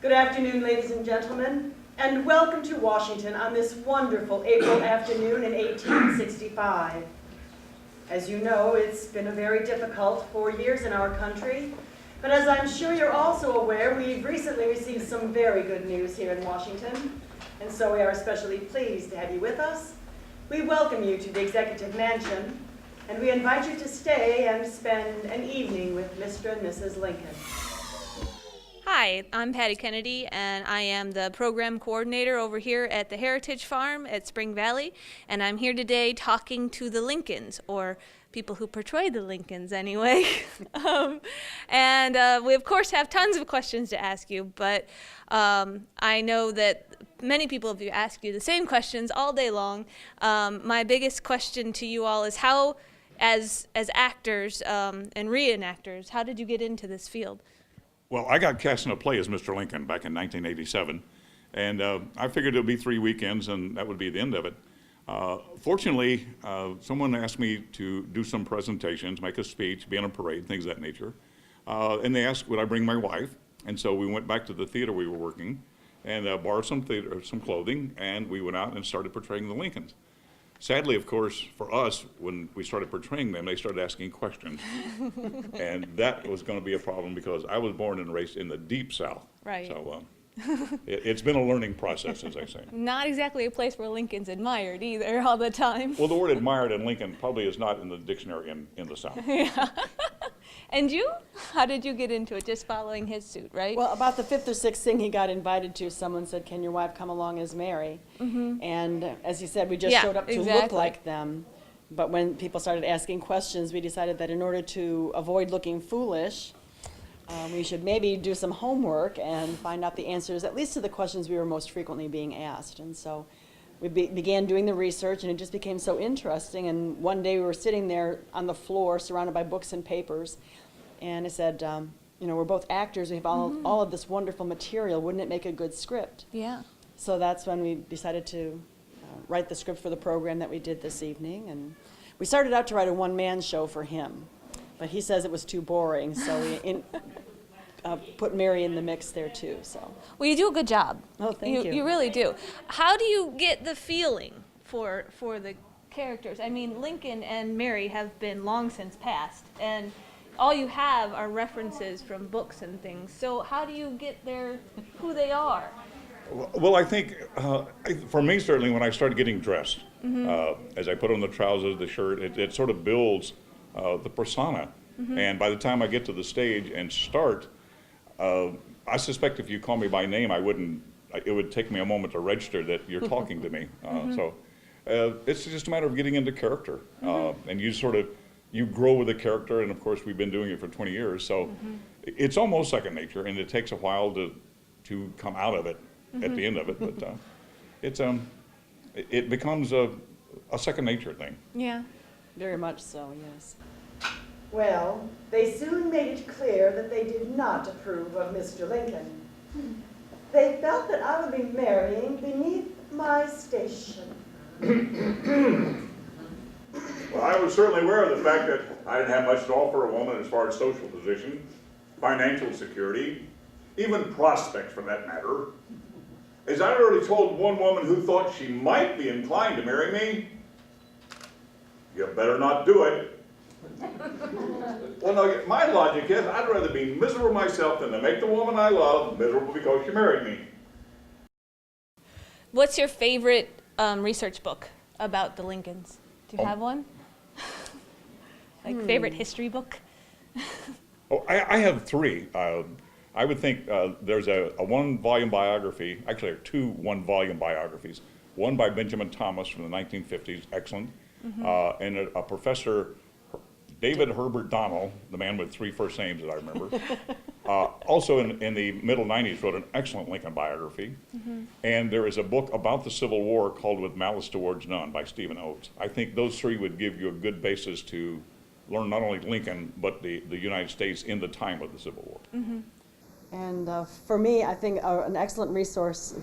Good afternoon, ladies and gentlemen, and welcome to Washington on this wonderful April afternoon in 1865. As you know, it's been a very difficult 4 years in our country, but as I'm sure you're also aware, we've recently received some very good news here in Washington, and so we are especially pleased to have you with us. We welcome you to the Executive Mansion, and we invite you to stay and spend an evening with Mr. and Mrs. Lincoln. Hi, I'm Patty Kennedy, and I am the program coordinator over here at the Heritage Farm at Spring Valley, and I'm here today talking to the Lincolns, or people who portray the Lincolns anyway. We of course have tons of questions to ask you, but I know that many people have asked you the same questions all day long. My biggest question to you all is how, as actors and reenactors, how did you get into this field? Well, I got cast in a play as Mr. Lincoln back in 1987, and I figured it would be 3 weekends and that would be the end of it. Fortunately, someone asked me to do some presentations, make a speech, be on a parade, things of that nature, and they asked would I bring my wife, and so we went back to the theater we were working and borrowed some clothing, and we went out and started portraying the Lincolns. Sadly, of course, for us, when we started portraying them, they started asking questions. And that was going to be a problem because I was born and raised in the deep South. Right. So it's been a learning process, as I say. Not exactly a place where Lincoln's admired either all the time. Well, the word admired in Lincoln probably is not in the dictionary in the South. Yeah. And you? How did you get into it? Just following his suit, right? Well, about the fifth or sixth thing he got invited to, someone said, "Can your wife come along as Mary?" And as he said, we just showed up to look like them. But when people started asking questions, we decided that in order to avoid looking foolish, we should maybe do some homework and find out the answers, at least to the questions we were most frequently being asked. And so we began doing the research, and it just became so interesting. And one day we were sitting there on the floor surrounded by books and papers, and I said, you know, we're both actors, we have all of this wonderful material, wouldn't it make a good script? Yeah. So that's when we decided to write the script for the program that we did this evening. And we started out to write a one-man show for him, but he says it was too boring, so we put Mary in the mix there too. So. Well, you do a good job. Oh, thank you. You really do. How do you get the feeling for the characters? I mean, Lincoln and Mary have been long since passed, and all you have are references from books and things. So how do you get who they are? Well, I think for me, certainly, when I started getting dressed, as I put on the trousers, the shirt, it sort of builds the persona. And by the time I get to the stage and start, I suspect if you call me by name, it would take me a moment to register that you're talking to me. So it's just a matter of getting into character. And you grow with the character, and of course we've been doing it for 20 years, so it's almost second nature, and it takes a while to come out of it at the end of it, but it becomes a second nature thing. Yeah. Very much so, yes. Well, they soon made it clear that they did not approve of Mr. Lincoln. They felt that I would be marrying beneath my station. Well, I was certainly aware of the fact that I didn't have much to offer a woman as far as social position, financial security, even prospects for that matter. As I already told one woman who thought she might be inclined to marry me, you better not do it. Well, no, my logic is I'd rather be miserable myself than to make the woman I love miserable because she married me. What's your favorite research book about the Lincolns? Do you have one? Favorite history book? I have three. I would think there's a one-volume biography, actually there are two one-volume biographies. One by Benjamin Thomas from the 1950s, excellent, and a professor, David Herbert Donnell, the man with 3 first names that I remember, also in the middle 90s wrote an excellent Lincoln biography. And there is a book about the Civil War called With Malice Towards None by Stephen Oates. I think those three would give you a good basis to learn not only Lincoln, but the United States in the time of the Civil War. And for me, I think an excellent resource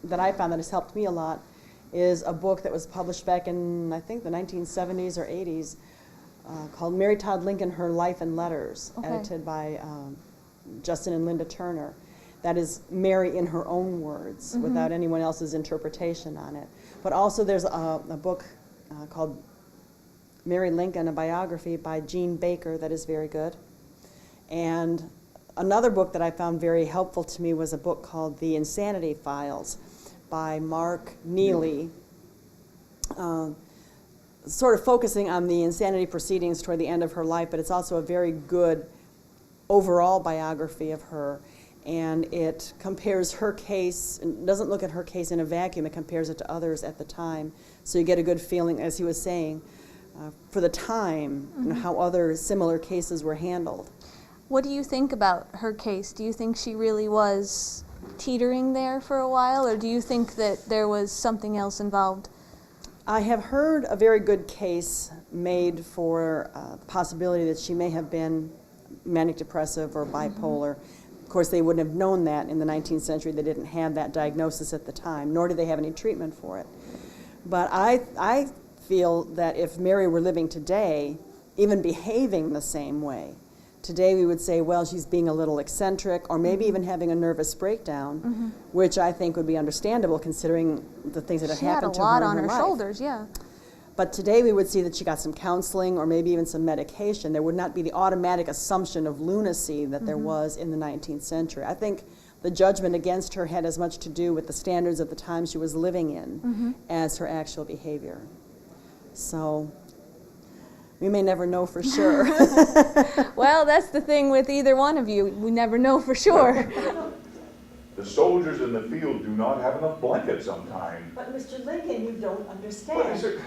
that I found that has helped me a lot is a book that was published back in, I think, the 1970s or 80s, called Mary Todd Lincoln, Her Life and Letters, edited by Justin and Linda Turner. that is Mary in her own words, without anyone else's interpretation on it. But also there's a book called Mary Lincoln, a biography by Jean Baker that is very good. And another book that I found very helpful to me was a book called The Insanity Files by Mark Neely, sort of focusing on the insanity proceedings toward the end of her life, but it's also a very good overall biography of her. And it compares her case, and doesn't look at her case in a vacuum, it compares it to others at the time. So you get a good feeling, as he was saying, for the time, and how other similar cases were handled. What do you think about her case? Do you think she really was teetering there for a while, or do you think that there was something else involved? I have heard a very good case made for the possibility that she may have been manic depressive or bipolar. Of course, they wouldn't have known that in the 19th century. They didn't have that diagnosis at the time, nor did they have any treatment for it. But I feel that if Mary were living today, even behaving the same way, today we would say, well, she's being a little eccentric, or maybe even having a nervous breakdown, which I think would be understandable considering the things that have happened to her in her life. She had a lot on her shoulders, yeah. But today we would see that she got some counseling or maybe even some medication. There would not be the automatic assumption of lunacy that there was in the 19th century. I think the judgment against her had as much to do with the standards of the time she was living in as her actual behavior. So we may never know for sure. Well, that's the thing with either one of you. We never know for sure. The soldiers in the field do not have enough blankets sometimes. But Mr. Lincoln, you don't understand.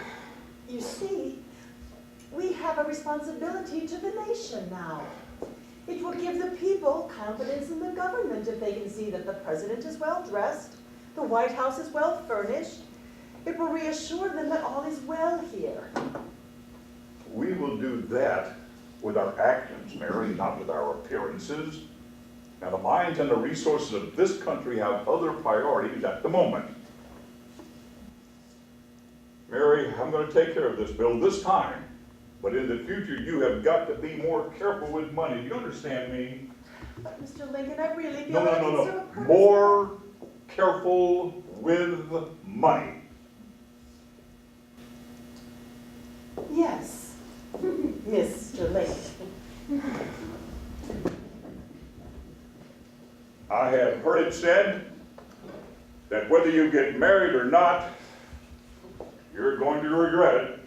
You see, we have a responsibility to the nation now. It will give the people confidence in the government if they can see that the president is well dressed, the White House is well furnished. It will reassure them that all is well here. We will do that with our actions, Mary, not with our appearances. Now, the minds and the resources of this country have other priorities at the moment. Mary, I'm going to take care of this bill this time, but in the future you have got to be more careful with money. Do you understand me? But Mr. Lincoln, I really feel like it's so personal. More careful with money. Yes, Mr. Lincoln. I have heard it said that whether you get married or not, you're going to regret it.